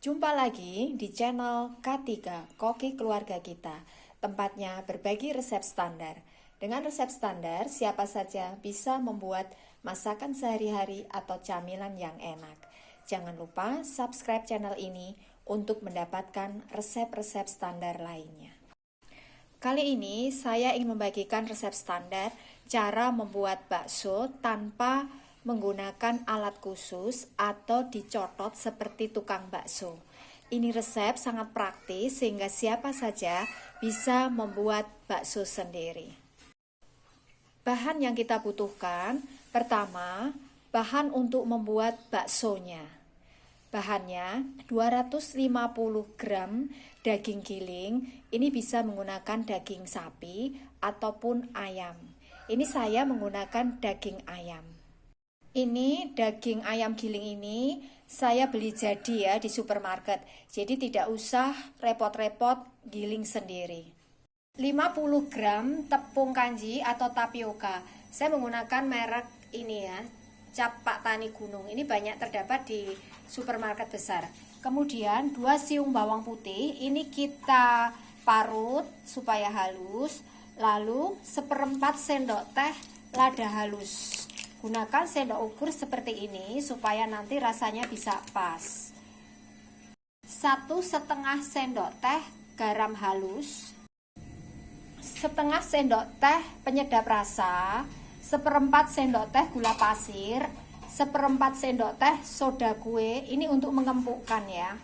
Jumpa lagi di channel K3 Koki Keluarga Kita, tempatnya berbagi resep standar. Dengan resep standar, siapa saja bisa membuat masakan sehari-hari atau camilan yang enak. Jangan lupa subscribe channel ini untuk mendapatkan resep-resep standar lainnya. Kali ini saya ingin membagikan resep standar cara membuat bakso tanpa menggunakan alat khusus atau dicotot seperti tukang bakso. Ini resep sangat praktis sehingga siapa saja bisa membuat bakso sendiri. Bahan yang kita butuhkan, pertama, bahan untuk membuat baksonya. Bahannya 250 gram daging giling, ini bisa menggunakan daging sapi ataupun ayam. Ini saya menggunakan daging ayam. Ini daging ayam giling ini saya beli jadi ya di supermarket. Jadi tidak usah repot-repot giling sendiri. 50 gram tepung kanji atau tapioka. Saya menggunakan merek ini ya, Cap Pak Tani Gunung. Ini banyak terdapat di supermarket besar. Kemudian 2 siung bawang putih. Ini kita parut supaya halus. Lalu 1/4 sendok teh lada halus. Gunakan sendok ukur seperti ini supaya nanti rasanya bisa pas. 1,5 sendok teh garam halus. 1/2 sendok teh penyedap rasa. 1/4 sendok teh gula pasir, 1/4 sendok teh soda kue, ini untuk mengempukkan ya.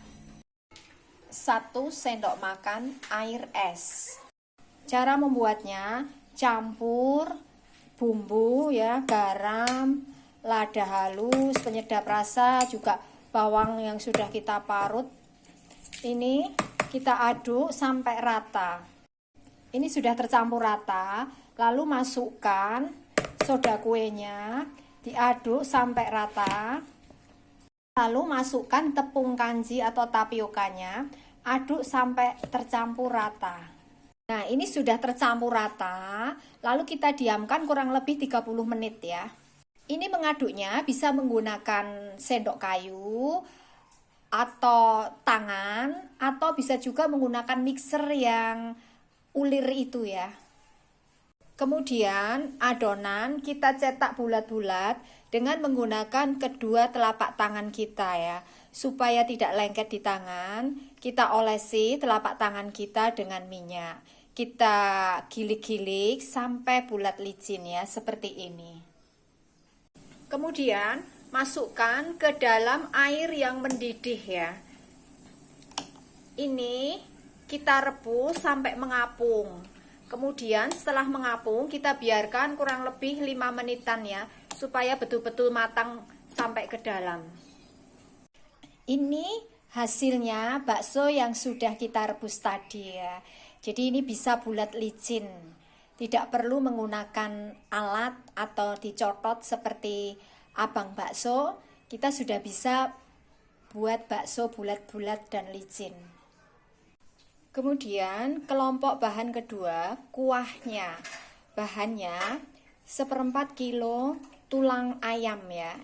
1 sendok makan air es. Cara membuatnya, campur bumbu ya, garam, lada halus, penyedap rasa, juga bawang yang sudah kita parut. Ini kita aduk sampai rata. Ini sudah tercampur rata, lalu masukkan soda kuenya, diaduk sampai rata. Lalu masukkan tepung kanji atau tapiokanya, aduk sampai tercampur rata. Nah, ini sudah tercampur rata, lalu kita diamkan kurang lebih 30 menit ya. Ini mengaduknya bisa menggunakan sendok kayu atau tangan, atau bisa juga menggunakan mixer yang ulir itu ya. Kemudian adonan kita cetak bulat-bulat dengan menggunakan kedua telapak tangan kita ya. Supaya tidak lengket di tangan, kita olesi telapak tangan kita dengan minyak. Kita gilik-gilik sampai bulat licin ya, seperti ini. Kemudian masukkan ke dalam air yang mendidih ya. Ini kita rebus sampai mengapung. Kemudian setelah mengapung kita biarkan kurang lebih 5 menitan ya, supaya betul-betul matang sampai ke dalam. Ini hasilnya bakso yang sudah kita rebus tadi ya. Jadi ini bisa bulat licin. Tidak perlu menggunakan alat atau dicotot seperti abang bakso. Kita sudah bisa buat bakso bulat-bulat dan licin. Kemudian kelompok bahan kedua, kuahnya. Bahannya 1/4 kilo tulang ayam ya.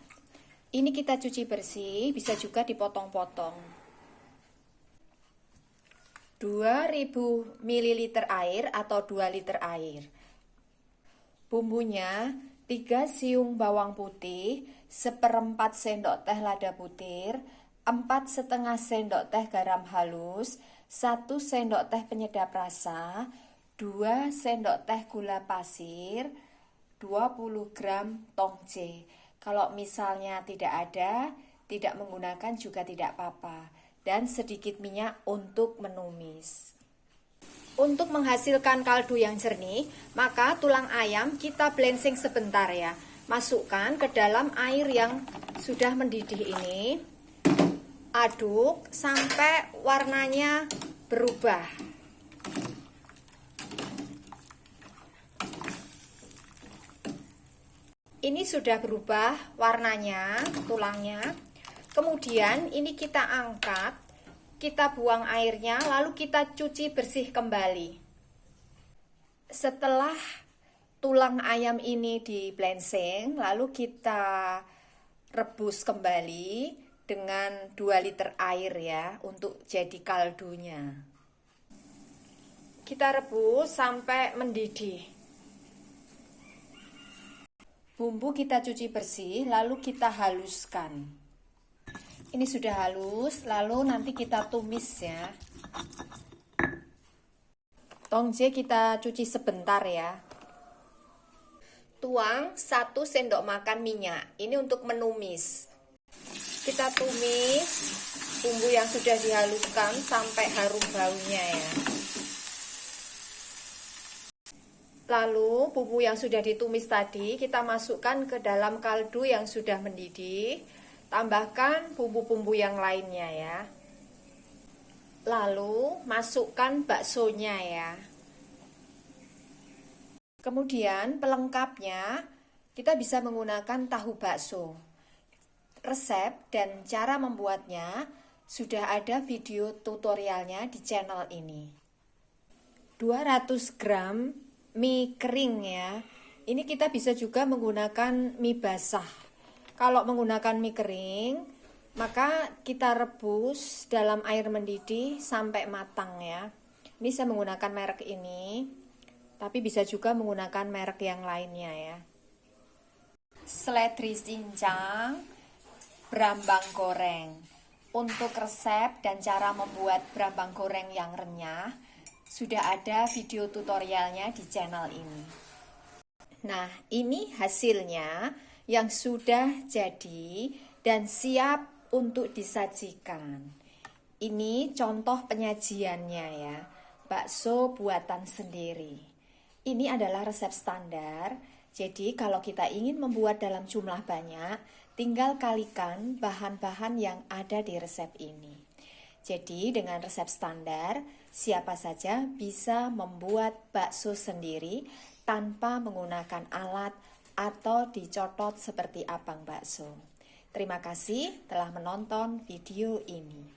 Ini kita cuci bersih, bisa juga dipotong-potong. 2000 ml air atau 2 liter air. Bumbunya 3 siung bawang putih, 1/4 sendok teh lada butir, 4,5 sendok teh garam halus, 1 sendok teh penyedap rasa, 2 sendok teh gula pasir, 20 gram tongce. Kalau misalnya tidak ada, tidak menggunakan juga tidak apa-apa. Dan sedikit minyak untuk menumis. Untuk menghasilkan kaldu yang jernih, maka tulang ayam kita blensing sebentar ya. Masukkan ke dalam air yang sudah mendidih ini. Aduk sampai warnanya berubah. Ini sudah berubah warnanya, tulangnya. Kemudian ini kita angkat, kita buang airnya, lalu kita cuci bersih kembali. Setelah tulang ayam ini di blensing, lalu kita rebus kembali. dengan 2 liter air ya untuk jadi kaldunya. Kita rebus sampai mendidih. Bumbu kita cuci bersih, lalu kita haluskan. Ini sudah halus, lalu nanti kita tumis ya. Tongje kita cuci sebentar ya. Tuang 1 sendok makan minyak. Ini untuk menumis. Kita tumis bumbu yang sudah dihaluskan sampai harum baunya ya. Lalu bumbu yang sudah ditumis tadi kita masukkan ke dalam kaldu yang sudah mendidih. Tambahkan bumbu-bumbu yang lainnya ya. Lalu masukkan baksonya ya. Kemudian pelengkapnya kita bisa menggunakan tahu bakso. Resep dan cara membuatnya sudah ada video tutorialnya di channel ini. 200 gram mie kering ya. Ini kita bisa juga menggunakan mie basah. Kalau menggunakan mie kering, maka kita rebus dalam air mendidih sampai matang ya. Ini saya menggunakan merek ini, tapi bisa juga menggunakan merek yang lainnya ya. Seledri cincang, brambang goreng. Untuk resep dan cara membuat brambang goreng yang renyah, sudah ada video tutorialnya di channel ini. Nah, ini hasilnya yang sudah jadi dan siap untuk disajikan. Ini contoh penyajiannya ya, bakso buatan sendiri. Ini adalah resep standar, jadi kalau kita ingin membuat dalam jumlah banyak, tinggal kalikan bahan-bahan yang ada di resep ini. Jadi dengan resep standar, siapa saja bisa membuat bakso sendiri tanpa menggunakan alat atau dicotot seperti abang bakso. Terima kasih telah menonton video ini.